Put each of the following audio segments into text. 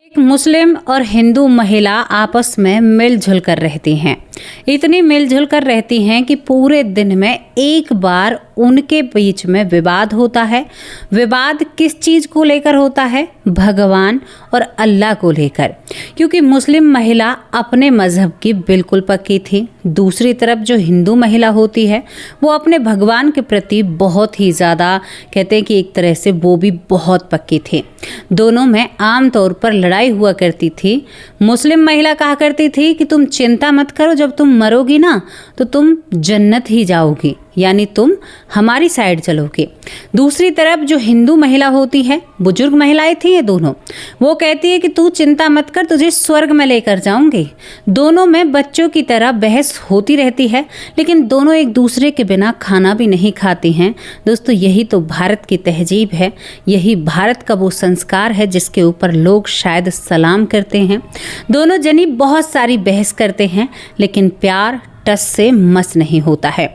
एक मुस्लिम और हिंदू महिला आपस में मिलजुल कर रहती हैं। इतनी मिलजुल कर रहती हैं कि पूरे दिन में एक बार उनके बीच में विवाद होता है। विवाद किस चीज़ को लेकर होता है? भगवान और अल्लाह को लेकर, क्योंकि मुस्लिम महिला अपने मज़हब की बिल्कुल पक्की थी। दूसरी तरफ जो हिंदू महिला होती है वो अपने भगवान के प्रति बहुत ही ज़्यादा, कहते हैं कि एक तरह से वो भी बहुत पक्की थी। दोनों में आम तौर पर लड़ाई हुआ करती थी। मुस्लिम महिला कहा करती थी कि तुम चिंता मत करो, जब तुम मरोगी ना तो तुम जन्नत ही जाओगी, यानी तुम हमारी साइड चलोगे। दूसरी तरफ जो हिंदू महिला होती है, बुजुर्ग महिलाएं थी ये दोनों, वो कहती है कि तू चिंता मत कर, तुझे स्वर्ग में लेकर जाऊंगी। दोनों में बच्चों की तरह बहस होती रहती है, लेकिन दोनों एक दूसरे के बिना खाना भी नहीं खाती हैं। दोस्तों, यही तो भारत की तहजीब है, यही भारत का वो संस्कार है जिसके ऊपर लोग शायद सलाम करते हैं। दोनों जनी बहुत सारी बहस करते हैं, लेकिन प्यार टस से मस नहीं होता है।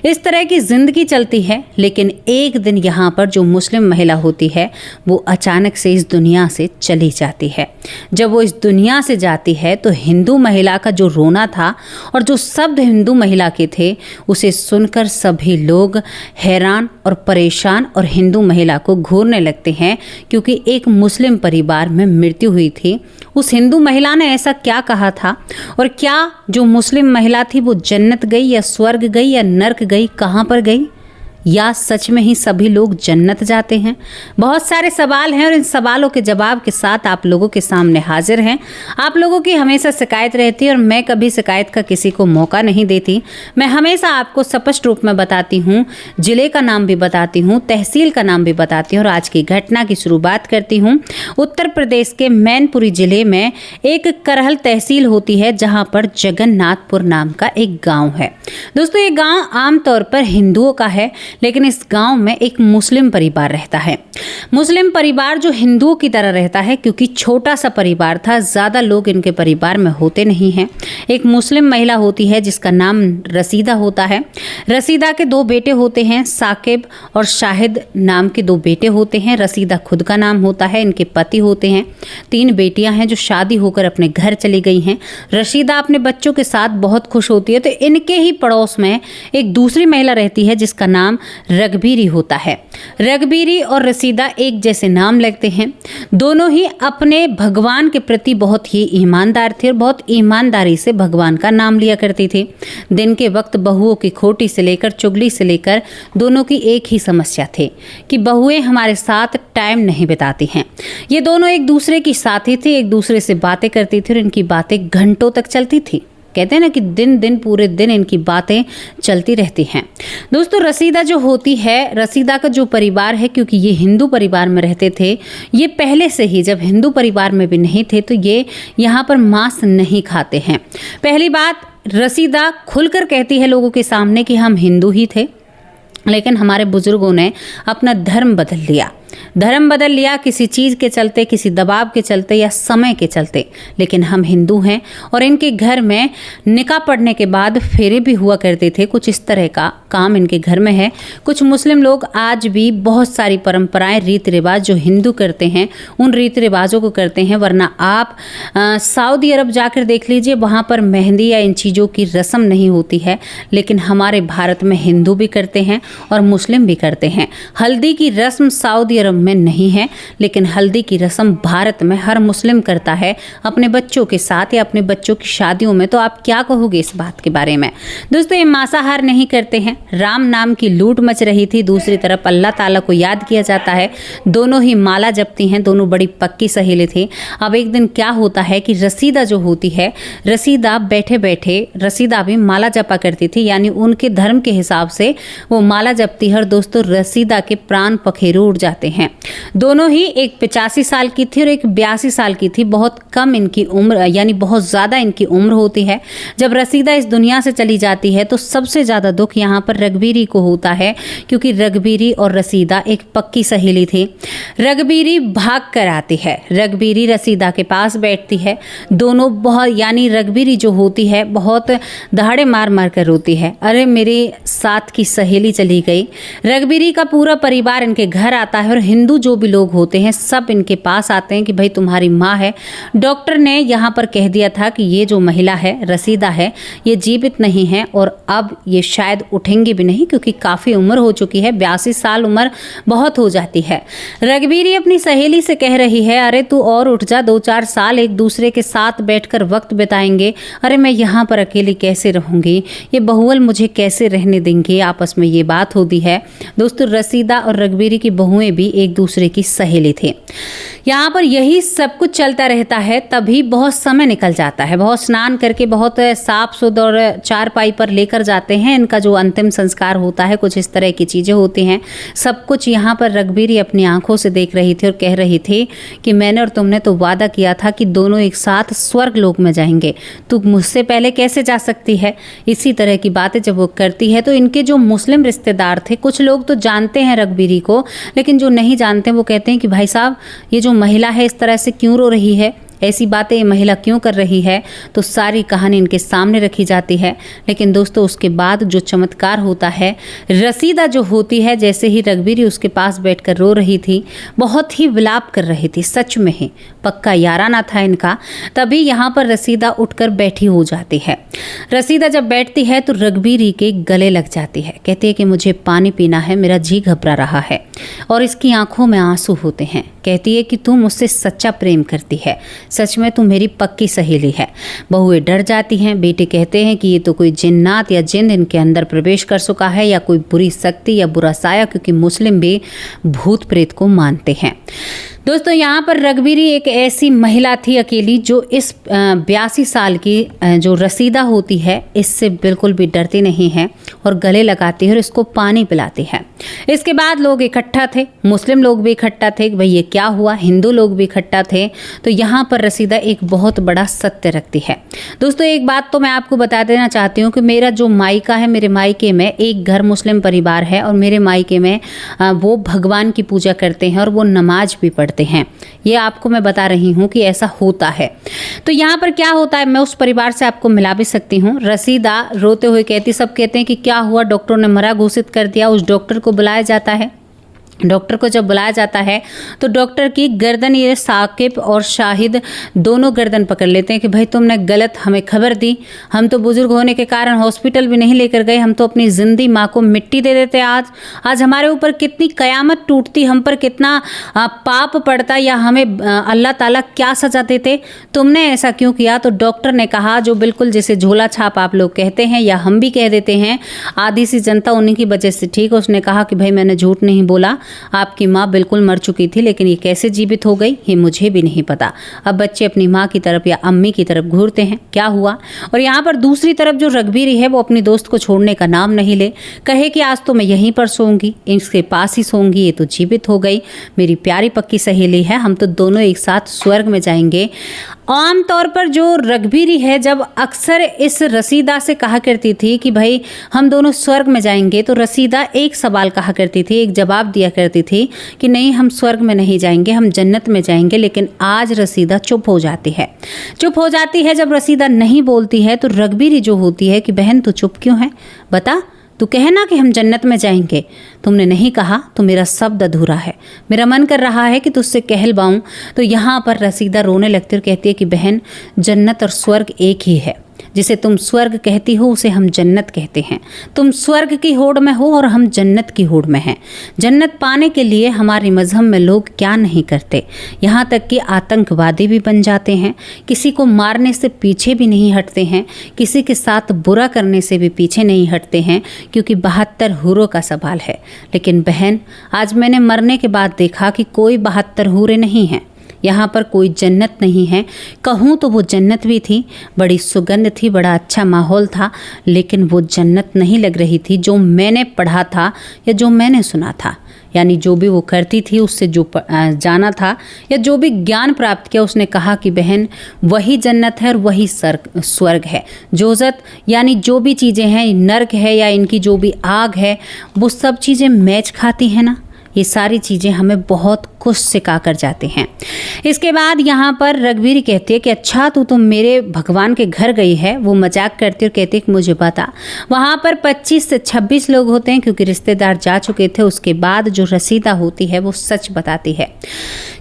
इस तरह की जिंदगी चलती है, लेकिन एक दिन यहाँ पर जो मुस्लिम महिला होती है वो अचानक से इस दुनिया से चली जाती है। जब वो इस दुनिया से जाती है तो हिंदू महिला का जो रोना था और जो शब्द हिंदू महिला के थे, उसे सुनकर सभी लोग हैरान और परेशान और हिंदू महिला को घूरने लगते हैं, क्योंकि एक मुस्लिम परिवार में मृत्यु हुई थी। उस हिंदू महिला ने ऐसा क्या कहा था, और क्या जो मुस्लिम महिला थी वो जन्नत गई या स्वर्ग गई या नर्क गई, कहाँ पर गई, या सच में ही सभी लोग जन्नत जाते हैं? बहुत सारे सवाल हैं और इन सवालों के जवाब के साथ आप लोगों के सामने हाजिर हैं। आप लोगों की हमेशा शिकायत रहती है और मैं कभी शिकायत का किसी को मौका नहीं देती। मैं हमेशा आपको स्पष्ट रूप में बताती हूँ, जिले का नाम भी बताती हूँ, तहसील का नाम भी बताती हूँ और आज की घटना की शुरुआत करती हूँ। उत्तर प्रदेश के मैनपुरी जिले में एक करहल तहसील होती है, जहाँ पर जगन्नाथपुर नाम का एक गाँव है। दोस्तों, ये गाँव आमतौर पर हिंदुओं का है, लेकिन इस गांव में एक मुस्लिम परिवार रहता है। मुस्लिम परिवार जो हिंदुओं की तरह रहता है, क्योंकि छोटा सा परिवार था, ज़्यादा लोग इनके परिवार में होते नहीं हैं। एक मुस्लिम महिला होती है जिसका नाम रसीदा होता है। रसीदा के दो बेटे होते हैं, साकिब और शाहिद नाम के दो बेटे होते हैं। रसीदा खुद का नाम होता है, इनके पति होते हैं। 3 बेटियां हैं जो शादी होकर अपने घर चली गई हैं। रसीदा अपने बच्चों के साथ बहुत खुश होती है। तो इनके ही पड़ोस में एक दूसरी महिला रहती है जिसका नाम रघबीरी होता है। रघबीरी और रसीदा एक जैसे नाम लगते हैं। दोनों ही अपने भगवान के प्रति बहुत ही ईमानदार थे और बहुत ईमानदारी से भगवान का नाम लिया करती थी। दिन के वक्त बहुओं की खोटी से लेकर चुगली से लेकर दोनों की एक ही समस्या थी कि बहुएं हमारे साथ टाइम नहीं बिताती हैं। ये दोनों एक दूसरे की साथी थी, एक दूसरे से बातें करती थी और इनकी बातें घंटों तक चलती थी। कहते हैं ना कि दिन दिन पूरे दिन इनकी बातें चलती रहती हैं। दोस्तों, रसीदा जो होती है, रसीदा का जो परिवार है, क्योंकि ये हिंदू परिवार में रहते थे, ये पहले से ही जब हिंदू परिवार में भी नहीं थे तो ये यहाँ पर मांस नहीं खाते हैं। पहली बात, रसीदा खुलकर कहती है लोगों के सामने कि हम हिंदू ही थे, लेकिन हमारे बुजुर्गों ने अपना धर्म बदल लिया। धर्म बदल लिया किसी चीज़ के चलते, किसी दबाव के चलते या समय के चलते, लेकिन हम हिंदू हैं। और इनके घर में निकाह पढ़ने के बाद फेरे भी हुआ करते थे। कुछ इस तरह का काम इनके घर में है। कुछ मुस्लिम लोग आज भी बहुत सारी परंपराएं, रीति रिवाज जो हिंदू करते हैं उन रीति रिवाजों को करते हैं। वरना आप सऊदी अरब जाकर देख लीजिए, वहाँ पर मेहंदी या इन चीज़ों की रस्म नहीं होती है, लेकिन हमारे भारत में हिंदू भी करते हैं और मुस्लिम भी करते हैं। हल्दी की रस्म सऊदी अरब में नहीं है, लेकिन हल्दी की रस्म भारत में हर मुस्लिम करता है अपने बच्चों के साथ या अपने बच्चों की शादियों में। तो आप क्या कहोगे इस बात के बारे में? दोस्तों, ये मांसाहार नहीं करते हैं। राम नाम की लूट मच रही थी, दूसरी तरफ अल्लाह ताला को याद किया जाता है। दोनों ही माला जपती हैं, दोनों बड़ी पक्की सहेली थी। अब एक दिन क्या होता है कि रसीदा जो होती है, रसीदा बैठे बैठे रसीदा भी माला जपा करती थी, यानी उनके धर्म के हिसाब से वो माला जपती है। और दोस्तों, रसीदा के प्राण पखेरु उड़ जाते हैं। दोनों ही, एक 85 साल की थी और एक 82 साल की थी। बहुत कम इनकी उम्र, यानी बहुत ज़्यादा इनकी उम्र होती है। जब रसीदा इस दुनिया से चली जाती है तो सबसे ज़्यादा दुख यहाँ पर रघबीरी को होता है, क्योंकि रघबीरी और रसीदा एक पक्की सहेली थी। रघबीरी भाग कर आती है, रघबीरी रसीदा के पास बैठती है। दोनों बहुत, यानी रघबीरी जो होती है बहुत दहाड़े मार मार कर रोती है, अरे मेरे साथ की सहेली चली गई। रघबीरी का पूरा परिवार इनके घर आता है और हिंदू जो भी लोग होते हैं सब इनके पास आते हैं कि भाई तुम्हारी माँ है। डॉक्टर ने यहाँ पर कह दिया था कि ये जो महिला है रसीदा है ये जीवित नहीं है और अब ये शायद उठेंगे भी नहीं, क्योंकि काफ़ी उम्र हो चुकी है, 82 साल उम्र बहुत हो जाती है। रघबीरी अपनी सहेली से कह रही है, अरे तू और उठ जा, 2-4 साल एक दूसरे के साथ बैठकर वक्त बिताएंगे। अरे मैं यहाँ पर अकेली कैसे रहूँगी, ये बहुअल मुझे कैसे रहने देंगे। आपस में ये बात होती है। दोस्तों रसीदा और रघबीरी की बहुएं भी एक दूसरे की सहेली थी। यहाँ पर यही सब कुछ चलता रहता है। तभी बहुत समय निकल जाता है, बहुत स्नान करके बहुत साफ सुध और चारपाई पर लेकर जाते हैं। इनका जो अंतिम संस्कार होता है कुछ इस तरह की चीज़ें होती हैं। सब कुछ यहाँ पर रघबीरी अपनी आंखों से देख रही थी और कह रही थी कि मैंने और तुमने तो वादा किया था कि दोनों एक साथ स्वर्ग लोक में जाएंगे, तू मुझसे पहले कैसे जा सकती है। इसी तरह की बातें जब वो करती है तो इनके जो मुस्लिम रिश्तेदार थे, कुछ लोग तो जानते हैं रघबीरी को, लेकिन जो नहीं जानते वो कहते हैं कि भाई साहब ये जो महिला है इस तरह से क्यों रो रही है, ऐसी बातें ये महिला क्यों कर रही है। तो सारी कहानी इनके सामने रखी जाती है। लेकिन दोस्तों उसके बाद जो चमत्कार होता है, रसीदा जो होती है, जैसे ही रघबीरी उसके पास बैठकर रो रही थी, बहुत ही विलाप कर रही थी, सच में ही पक्का याराना था इनका। तभी यहाँ पर रसीदा उठकर बैठी हो जाती है। रसीदा जब बैठती है तो रघबीरी के गले लग जाती है, कहती है कि मुझे पानी पीना है, मेरा जी घबरा रहा है। और इसकी आंखों में आंसू होते हैं। कहती है कि तू मुझसे सच्चा प्रेम करती है, सच में तू मेरी पक्की सहेली है। बहुएं डर जाती हैं। बेटे कहते हैं कि ये तो कोई जिन्नात या जिन इनके अंदर प्रवेश कर चुका है, या कोई बुरी शक्ति या बुरा साया, क्योंकि मुस्लिम भी भूत प्रेत को मानते हैं। दोस्तों यहाँ पर रघबीरी एक ऐसी महिला थी अकेली जो इस 82 साल की जो रसीदा होती है इससे बिल्कुल भी डरती नहीं है और गले लगाती है और इसको पानी पिलाती है। इसके बाद लोग इकट्ठा थे, मुस्लिम लोग भी इकट्ठा थे कि भाई ये क्या हुआ, हिंदू लोग भी इकट्ठा थे। तो यहाँ पर रसीदा एक बहुत बड़ा सत्य रखती है। दोस्तों एक बात तो मैं आपको बता देना चाहती हूँ कि मेरा जो मायका है, मेरे मायके में एक घर मुस्लिम परिवार है और मेरे मायके में वो भगवान की पूजा करते हैं और वो नमाज भी पढ़ते हैं। ये आपको मैं बता रही हूँ कि ऐसा होता है। तो यहाँ पर क्या होता है, मैं उस परिवार से आपको मिला भी सकती हूँ। रसीदा रोते हुए कहती, सब कहते हैं कि क्या हुआ, डॉक्टर ने मरा घोषित कर दिया। उस डॉक्टर को बुलाया जाता है। डॉक्टर को जब बुलाया जाता है तो डॉक्टर की गर्दन, ये साकिब और शाहिद दोनों गर्दन पकड़ लेते हैं कि भाई तुमने गलत हमें खबर दी, हम तो बुजुर्ग होने के कारण हॉस्पिटल भी नहीं लेकर गए, हम तो अपनी जिंदी माँ को मिट्टी दे देते। आज हमारे ऊपर कितनी कयामत टूटती, हम पर कितना पाप पड़ता, या हमें अल्लाह ताला क्या सजा देते, तुमने ऐसा क्यों किया। तो डॉक्टर ने कहा, जो बिल्कुल जैसे झोला छाप आप लोग कहते हैं या हम भी कह देते हैं, आधी सी जनता उन्हीं की वजह से ठीक है। उसने कहा कि भाई मैंने झूठ नहीं बोला, आपकी माँ बिल्कुल मर चुकी थी, लेकिन ये कैसे जीवित हो गई ये मुझे भी नहीं पता। अब बच्चे अपनी माँ की तरफ या अम्मी की तरफ घूरते हैं, क्या हुआ। और यहाँ पर दूसरी तरफ जो रघबीरी है वो अपनी दोस्त को छोड़ने का नाम नहीं ले, कहे कि आज तो मैं यहीं पर सोऊंगी, इसके पास ही सोऊंगी, ये तो जीवित हो गई, मेरी प्यारी पक्की सहेली है, हम तो दोनों एक साथ स्वर्ग में जाएंगे। आम तौर पर जो रघबीरी है जब अक्सर इस रसीदा से कहा करती थी कि भाई हम दोनों स्वर्ग में जाएंगे, तो रसीदा एक सवाल कहा करती थी, एक जवाब दिया करती थी कि नहीं हम स्वर्ग में नहीं जाएंगे, हम जन्नत में जाएंगे। लेकिन आज रसीदा चुप हो जाती है। चुप हो जाती है जब रसीदा नहीं बोलती है तो रघबीरी जो होती है कि बहन तू चुप क्यों है, बता, तू कहना कि हम जन्नत में जाएंगे, तुमने नहीं कहा तो मेरा शब्द अधूरा है, मेरा मन कर रहा है कि तुझसे कहलवाऊं। तो यहाँ पर रसीदा रोने लगती और कहती है कि बहन जन्नत और स्वर्ग एक ही है, जिसे तुम स्वर्ग कहती हो उसे हम जन्नत कहते हैं। तुम स्वर्ग की होड़ में हो और हम जन्नत की होड़ में हैं। जन्नत पाने के लिए हमारे मजहब में लोग क्या नहीं करते, यहाँ तक कि आतंकवादी भी बन जाते हैं, किसी को मारने से पीछे भी नहीं हटते हैं, किसी के साथ बुरा करने से भी पीछे नहीं हटते हैं, क्योंकि 72 हूरों का सवाल है। लेकिन बहन आज मैंने मरने के बाद देखा कि कोई 72 हूरें नहीं हैं, यहाँ पर कोई जन्नत नहीं है। कहूँ तो वो जन्नत भी थी, बड़ी सुगंध थी, बड़ा अच्छा माहौल था, लेकिन वो जन्नत नहीं लग रही थी जो मैंने पढ़ा था या जो मैंने सुना था। यानी जो भी वो करती थी, उससे जो जाना था या जो भी ज्ञान प्राप्त किया, उसने कहा कि बहन वही जन्नत है और वही स्वर्ग है। जोजत यानी जो भी चीज़ें हैं, नर्क है या इनकी जो भी आग है, वो सब चीज़ें मैच खाती हैं ना, ये सारी चीज़ें हमें बहुत कुछ सिखा कर जाते हैं। इसके बाद यहाँ पर रघुवीर कहती है कि अच्छा तू मेरे भगवान के घर गई है। वो मजाक करती और कहती है कि मुझे पता। वहाँ पर 25 से 26 लोग होते हैं क्योंकि रिश्तेदार जा चुके थे। उसके बाद जो रसीदा होती है वो सच बताती है।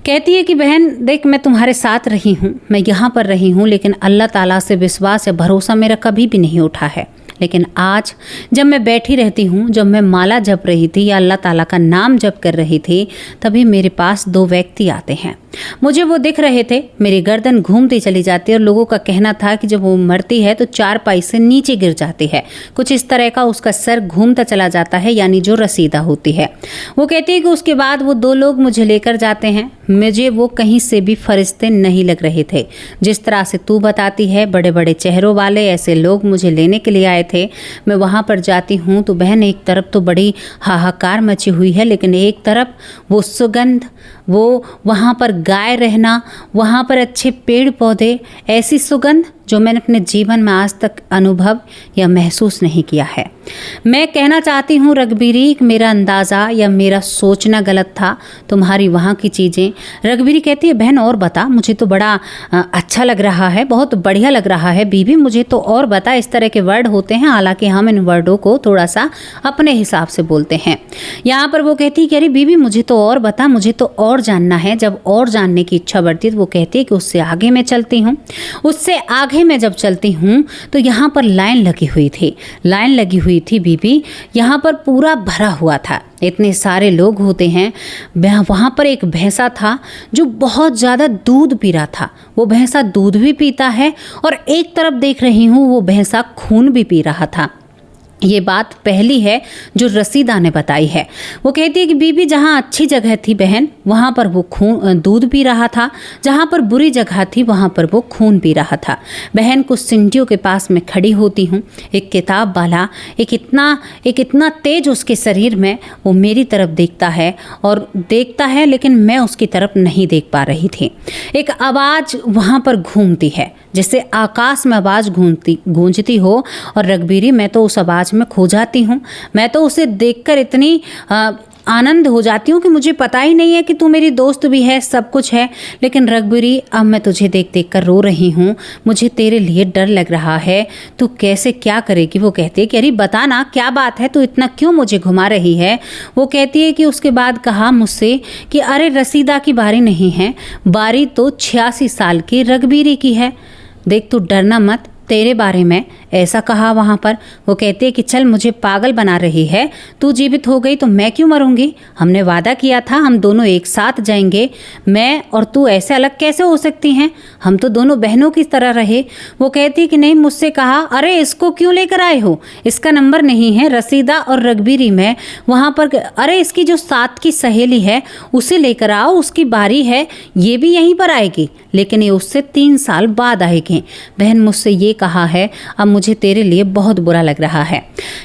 कहती है कि बहन देख, मैं तुम्हारे साथ रही हूँ, मैं यहाँ पर रही हूँ, लेकिन अल्लाह ताला से विश्वास या भरोसा मेरा कभी भी नहीं उठा है। लेकिन आज जब मैं बैठी रहती हूँ, जब मैं माला जप रही थी या अल्लाह ताला का नाम जप कर रही थी, तभी मेरे पास 2 व्यक्ति आते हैं। मुझे वो दिख रहे थे, मेरी गर्दन घूमती चली जाती है और लोगों का कहना था कि जब वो मरती है तो 4 पाई से नीचे गिर जाती है। कुछ इस तरह का उसका सर घूमता चला जाता है, यानी जो रसीदा होती है। वो कहती है कि उसके बाद वो 2 लोग मुझे लेकर जाते हैं। मुझे वो कहीं से भी फरिश्ते नहीं लग रहे थे। जिस तरह से तू बताती है, बड़े बड़े चेहरों वाले ऐसे लोग मुझे लेने के लिए आए थे। मैं वहाँ पर जाती हूँ तो बहन एक तरफ तो बड़ी हाहाकार मची हुई है, लेकिन एक तरफ वो सुगंध, वो वहाँ पर गाय रहना, वहाँ पर अच्छे पेड़ पौधे, ऐसी सुगंध जो मैंने अपने जीवन में आज तक अनुभव या महसूस नहीं किया है। मैं कहना चाहती हूँ रघुवीरी, मेरा अंदाज़ा या मेरा सोचना गलत था। तुम्हारी वहाँ की चीज़ें। रघुवीरी कहती है बहन और बता, मुझे तो बड़ा अच्छा लग रहा है, बहुत बढ़िया लग रहा है बीबी, मुझे तो और बता। इस तरह के वर्ड होते हैं, हालांकि हम इन वर्डों को थोड़ा सा अपने हिसाब से बोलते हैं। यहाँ पर वो कहती है कि अरे बीबी मुझे तो और बता, मुझे तो और जानना है। जब और जानने की इच्छा बढ़ती है तो वो कहती है कि उससे आगे मैं चलती हूँ। उससे आगे मैं जब चलती हूँ तो यहाँ पर लाइन लगी हुई थी, लाइन लगी हुई थी बीबी, यहाँ पर पूरा भरा हुआ था। इतने सारे लोग होते हैं। वहाँ पर एक भैंसा था जो बहुत ज़्यादा दूध पी रहा था। वो भैंसा दूध भी पीता है और एक तरफ देख रही हूँ वो भैंसा खून भी पी रहा था। ये बात पहली है जो रसीदा ने बताई है। वो कहती है कि बीबी जहाँ अच्छी जगह थी बहन, वहाँ पर वो दूध पी रहा था, जहाँ पर बुरी जगह थी वहाँ पर वो खून पी रहा था। बहन कुछ सिंटियों के पास में खड़ी होती हूँ। एक किताब वाला एक इतना तेज उसके शरीर में, वो मेरी तरफ देखता है लेकिन मैं उसकी तरफ नहीं देख पा रही थी। एक आवाज़ वहाँ पर घूमती है, जैसे आकाश में आवाज़ गूंजती हो। और रघुवीरी मैं तो उस आवाज़ में खो जाती हूँ। मैं तो उसे देखकर इतनी आनंद हो जाती हूँ कि मुझे पता ही नहीं है कि तू मेरी दोस्त भी है, सब कुछ है। लेकिन रघुवीरी अब मैं तुझे देख देख कर रो रही हूँ, मुझे तेरे लिए डर लग रहा है, तू कैसे क्या करेगी। वो कहती है कि अरे बता ना क्या बात है, तू इतना क्यों मुझे घुमा रही है। वो कहती है कि उसके बाद कहा मुझसे कि अरे रसीदा की बारी नहीं है, बारी तो 86 साल की रघुवीरी की है। देख तू डरना मत, तेरे बारे में ऐसा कहा वहाँ पर। वो कहती है कि चल मुझे पागल बना रही है, तू जीवित हो गई तो मैं क्यों मरूंगी। हमने वादा किया था हम दोनों एक साथ जाएंगे, मैं और तू ऐसे अलग कैसे हो सकती हैं, हम तो दोनों बहनों की तरह रहे। वो कहती कि नहीं, मुझसे कहा अरे इसको क्यों लेकर आए हो, इसका नंबर नहीं है रसीदा और रघुवीरी में वहाँ पर। अरे इसकी जो साथ की सहेली है उसे लेकर आओ, उसकी बारी है, ये भी यहीं पर आएगी, लेकिन ये उससे 3 साल बाद आएगी। बहन मुझसे ये कहा है, अब मुझे तेरे लिए बहुत बुरा लग रहा है।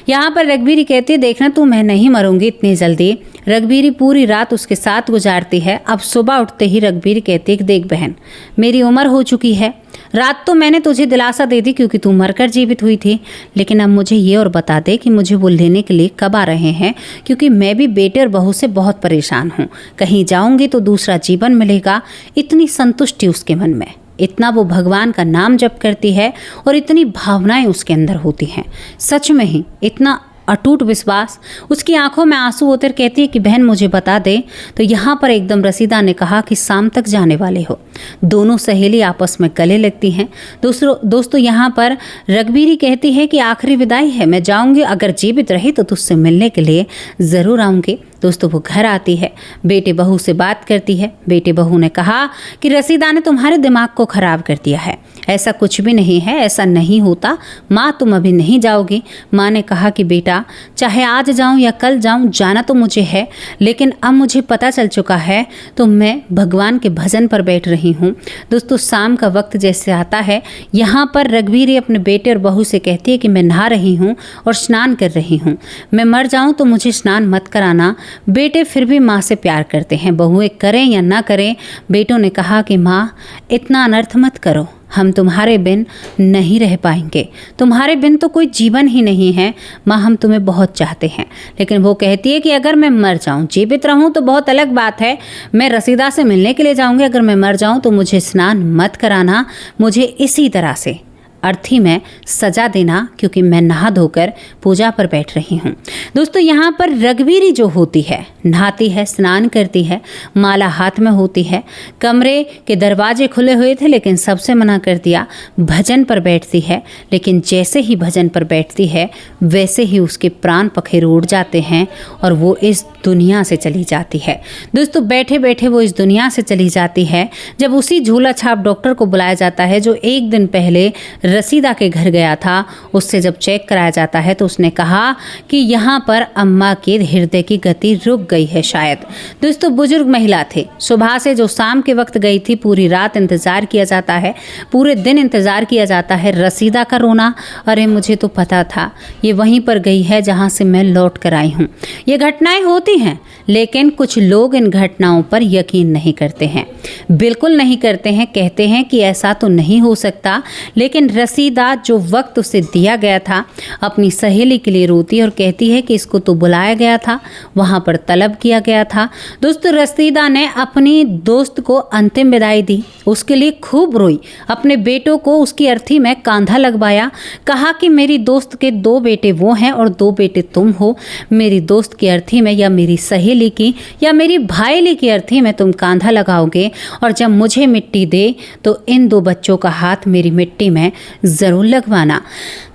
यहाँ पर रघुवीरी कहती है देखना तू, मैं नहीं मरूंगी इतनी जल्दी। रघुवीरी पूरी रात उसके साथ गुजारती है। अब सुबह उठते ही रघुवीरी कहती है देख बहन, मेरी उम्र हो चुकी है, रात तो मैंने तुझे दिलासा दे दी क्योंकि तू मरकर जीवित हुई थी, लेकिन अब मुझे ये और बता दे कि मुझे वो लेने के लिए कब आ रहे हैं, क्योंकि मैं भी बेटे और बहू से बहुत परेशान हूँ। कहीं जाऊँगी तो दूसरा जीवन मिलेगा। इतनी संतुष्टि उसके मन में, इतना वो भगवान का नाम जप करती है और इतनी भावनाएं उसके अंदर होती हैं। सच में ही इतना अटूट विश्वास। उसकी आंखों में आंसू होकर कहती है कि बहन मुझे बता दे। तो यहाँ पर एकदम रसीदा ने कहा कि शाम तक जाने वाले हो। दोनों सहेली आपस में गले लगती हैं। दोस्तों यहाँ पर रघुवीरी कहती है कि आखिरी विदाई है, मैं जाऊँगी, अगर जीवित रही तो तुझसे मिलने के लिए ज़रूर आऊँगी। दोस्तों वो घर आती है, बेटे बहू से बात करती है। बेटे बहू ने कहा कि रसीदा ने तुम्हारे दिमाग को ख़राब कर दिया है, ऐसा कुछ भी नहीं है, ऐसा नहीं होता माँ, तुम अभी नहीं जाओगी। माँ ने कहा कि बेटा चाहे आज जाऊँ या कल जाऊँ, जाना तो मुझे है, लेकिन अब मुझे पता चल चुका है तो मैं भगवान के भजन पर बैठ रही हूँ। दोस्तों शाम का वक्त जैसे आता है, यहाँ पर रघुवीरी अपने बेटे और बहू से कहती है कि मैं नहा रही हूँ और स्नान कर रही हूँ, मैं मर जाऊँ तो मुझे स्नान मत कराना। बेटे फिर भी माँ से प्यार करते हैं, बहुएं करें या ना करें। बेटों ने कहा कि माँ इतना अनर्थ मत करो, हम तुम्हारे बिन नहीं रह पाएंगे, तुम्हारे बिन तो कोई जीवन ही नहीं है। माँ हम तुम्हें बहुत चाहते हैं। लेकिन वो कहती है कि अगर मैं मर जाऊँ, जीवित रहूँ तो बहुत अलग बात है, मैं रसीदा से मिलने के लिए जाऊँगी, अगर मैं मर जाऊँ तो मुझे स्नान मत कराना, मुझे इसी तरह से अर्थी में सजा देना, क्योंकि मैं नहा धोकर पूजा पर बैठ रही हूँ। दोस्तों यहाँ पर रघुवीरी जो होती है, नहाती है, स्नान करती है, माला हाथ में होती है, कमरे के दरवाजे खुले हुए थे लेकिन सबसे मना कर दिया, भजन पर बैठती है। लेकिन जैसे ही भजन पर बैठती है वैसे ही उसके प्राण पखेरु उड़ जाते हैं और वो इस दुनिया से चली जाती है। दोस्तों बैठे बैठे वो इस दुनिया से चली जाती है जब उसी झूला छाप डॉक्टर को बुलाया जाता है जो एक दिन पहले रसीदा के घर गया था। उससे जब चेक कराया जाता है तो उसने कहा कि यहाँ पर अम्मा के हृदय की गति रुक गई है शायद। दोस्तों बुजुर्ग महिला थे, सुबह से जो शाम के वक्त गई थी, पूरी रात इंतजार किया जाता है, पूरे दिन इंतजार किया जाता है। रसीदा का रोना, अरे मुझे तो पता था ये वहीं पर गई है जहाँ से मैं लौट कर आई हूँ। ये घटनाएं होती हैं लेकिन कुछ लोग इन घटनाओं पर यकीन नहीं करते हैं, बिल्कुल नहीं करते हैं, कहते हैं कि ऐसा तो नहीं हो सकता। लेकिन रसीदा जो वक्त उसे दिया गया था अपनी सहेली के लिए रोती और कहती है कि इसको तो बुलाया गया था, वहाँ पर तलब किया गया था। दोस्तों रसीदा ने अपनी दोस्त को अंतिम विदाई दी, उसके लिए खूब रोई, अपने बेटों को उसकी अर्थी में कांधा लगवाया, कहा कि मेरी दोस्त के 2 बेटे वो हैं और 2 बेटे तुम हो, मेरी दोस्त की अर्थी में या मेरी सहेली की या मेरी भाईली की अर्थी में तुम कांधा लगाओगे और जब मुझे मिट्टी दे तो इन 2 बच्चों का हाथ मेरी मिट्टी में ज़रूर लगवाना।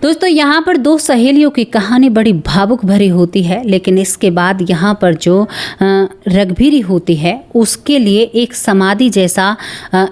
दोस्तों यहाँ पर 2 सहेलियों की कहानी बड़ी भावुक भरी होती है, लेकिन इसके बाद यहाँ पर जो रघुवीरी होती है उसके लिए एक समाधि जैसा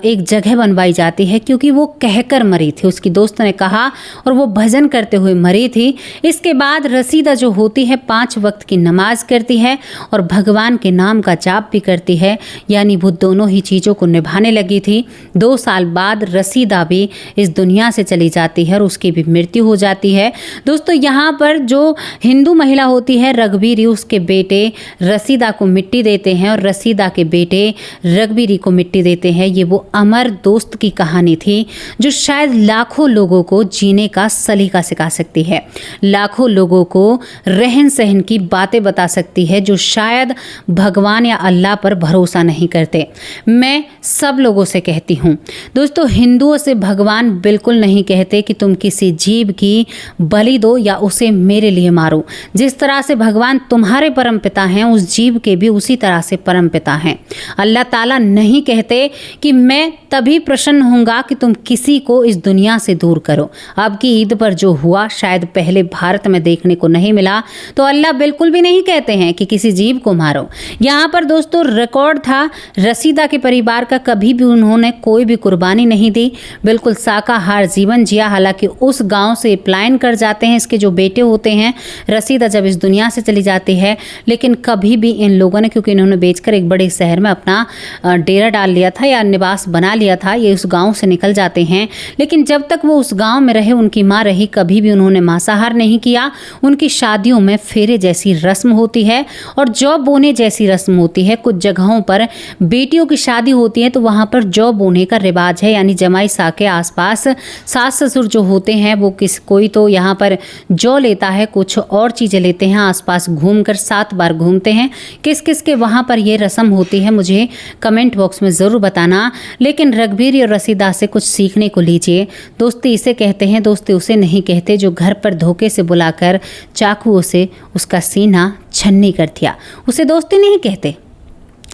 एक जगह बनवाई जाती है, क्योंकि वो कहकर मरी थी, उसकी दोस्त ने कहा और वो भजन करते हुए मरी थी। इसके बाद रसीदा जो होती है 5 वक्त की नमाज करती है और भगवान के नाम का जाप भी करती है, यानी वो दोनों ही चीज़ों को निभाने लगी थी। 2 साल बाद रसीदा भी इस दुनिया से चली जाती है और उसकी भी मृत्यु हो जाती है। दोस्तों यहाँ पर जो हिंदू महिला होती है रघुवीरी, उसके बेटे रसीदा को मिट्टी देते हैं और रसीदा के बेटे रघुवीरी को मिट्टी देते हैं। ये वो अमर दोस्त की कहानी थी जो शायद लाखों लोगों को जीने का सलीका सिखा सकती है, लाखों लोगों को रहन सहन की बातें बता सकती है जो शायद भगवान या अल्लाह पर भरोसा नहीं करते। मैं सब लोगों से कहती हूँ दोस्तों, हिंदुओं से भगवान बिल्कुल नहीं कहते कि तुम किसी जीव की बलि दो या उसे मेरे लिए मारो। जिस तरह से भगवान तुम्हारे परम पिता हैं उस जीव के भी उसी तरह से परम पिता हैं। अल्लाह ताला नहीं कहते कि मैं तभी प्रसन्न होऊंगा कि तुम किसी को इस दुनिया से दूर करो। अब की ईद पर जो हुआ शायद पहले भारत में देखने को नहीं मिला, तो अल्लाह बिल्कुल भी नहीं कहते हैं कि किसी जीव को मारो। यहाँ पर दोस्तों रिकॉर्ड था रसीदा के परिवार का, कभी भी उन्होंने कोई भी कुर्बानी नहीं दी, बिल्कुल शाकाहार जीवन जिया। हालांकि उस गांव से पलायन कर जाते हैं इसके जो बेटे होते हैं, रसीदा जब इस दुनिया से चली जाती है, लेकिन कभी भी इन लोगों ने, क्योंकि इन्होंने बेचकर एक बड़े शहर में अपना डेरा डाल लिया था या निवास बना लिया था, ये उस गांव से निकल जाते हैं। लेकिन जब तक वो उस गांव में रहे, उनकी माँ रही, कभी भी उन्होंने मांसाहार नहीं किया। उनकी शादियों में फेरे जैसी रस्म होती है और जौ बोने जैसी रस्म होती है। कुछ जगहों पर बेटियों की शादी होती है तो वहाँ पर जौ बोने का रिवाज है, यानी जमाई सा के आसपास सास ससुर जो होते हैं वो कोई तो यहाँ पर जौ लेता है, कुछ और चीज़ें लेते हैं, आसपास घूमकर 7 बार घूमते हैं। किस किस के वहाँ पर ये रस्म होती है मुझे कमेंट बॉक्स में ज़रूर बताना। लेकिन रघुवीरी और रसीदा से कुछ सीखने को लीजिए। दोस्ती इसे कहते हैं, दोस्ती उसे नहीं कहते जो घर पर धोखे से बुलाकर चाकुओं से उसका सीना छन्नी कर दिया, उसे दोस्ती नहीं कहते।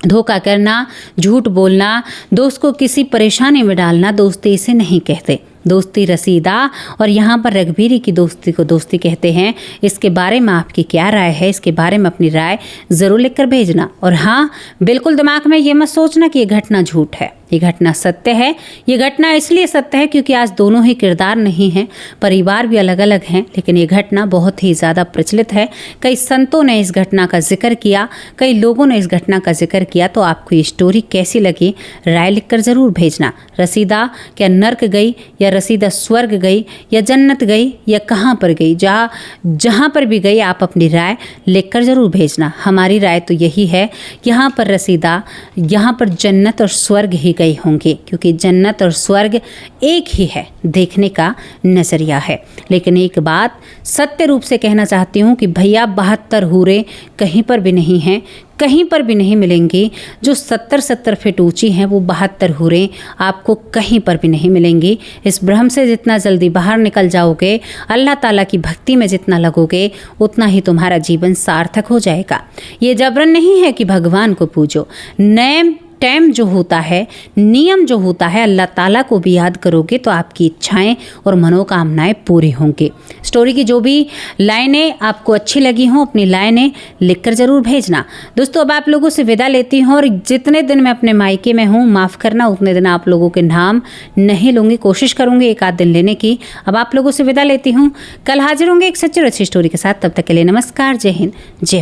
धोखा करना, झूठ बोलना, दोस्त को किसी परेशानी में डालना, दोस्ती इसे नहीं कहते। दोस्ती रसीदा और यहाँ पर रघुवीरी की दोस्ती को दोस्ती कहते हैं। इसके बारे में आपकी क्या राय है, इसके बारे में अपनी राय ज़रूर लिखकर भेजना। और हाँ, बिल्कुल दिमाग में ये मत सोचना कि ये घटना झूठ है, ये घटना सत्य है। ये घटना इसलिए सत्य है क्योंकि आज दोनों ही किरदार नहीं हैं, परिवार भी अलग अलग हैं, लेकिन ये घटना बहुत ही ज़्यादा प्रचलित है। कई संतों ने इस घटना का जिक्र किया, कई लोगों ने इस घटना का जिक्र किया। तो आपको ये स्टोरी कैसी लगी, राय लिखकर ज़रूर भेजना। रसीदा क्या नर्क गई या रसीदा स्वर्ग गई या जन्नत गई या कहाँ पर गई, जहाँ पर भी गई आप अपनी राय लिखकर ज़रूर भेजना। हमारी राय तो यही है, यहाँ पर रसीदा, यहाँ पर जन्नत और स्वर्ग ही गए होंगे, क्योंकि जन्नत और स्वर्ग एक ही है, देखने का नज़रिया है। लेकिन एक बात सत्य रूप से कहना चाहती हूँ कि भैया 72 हूरें कहीं पर भी नहीं हैं, कहीं पर भी नहीं मिलेंगी। जो 70-70 फीट ऊंची हैं वो 72 हूरें आपको कहीं पर भी नहीं मिलेंगी। इस भ्रम से जितना जल्दी बाहर निकल जाओगे, अल्लाह ताला की भक्ति में जितना लगोगे, उतना ही तुम्हारा जीवन सार्थक हो जाएगा। ये जबरन नहीं है कि भगवान को पूजो, नेम टाइम जो होता है, नियम जो होता है, अल्लाह ताला को भी याद करोगे तो आपकी इच्छाएं और मनोकामनाएं पूरी होंगी। स्टोरी की जो भी लाइनें आपको अच्छी लगी हों, अपनी लाइनें लिखकर ज़रूर भेजना। दोस्तों अब आप लोगों से विदा लेती हूँ, और जितने दिन मैं अपने मायके में हूँ, माफ़ करना, उतने दिन आप लोगों के नाम नहीं लूँगी, कोशिश करूँगी एक आध दिन लेने की। अब आप लोगों से विदा लेती हूँ, कल हाजिर होंगे एक सच्ची और अच्छी स्टोरी के साथ। तब तक के लिए नमस्कार, जय हिंद, जय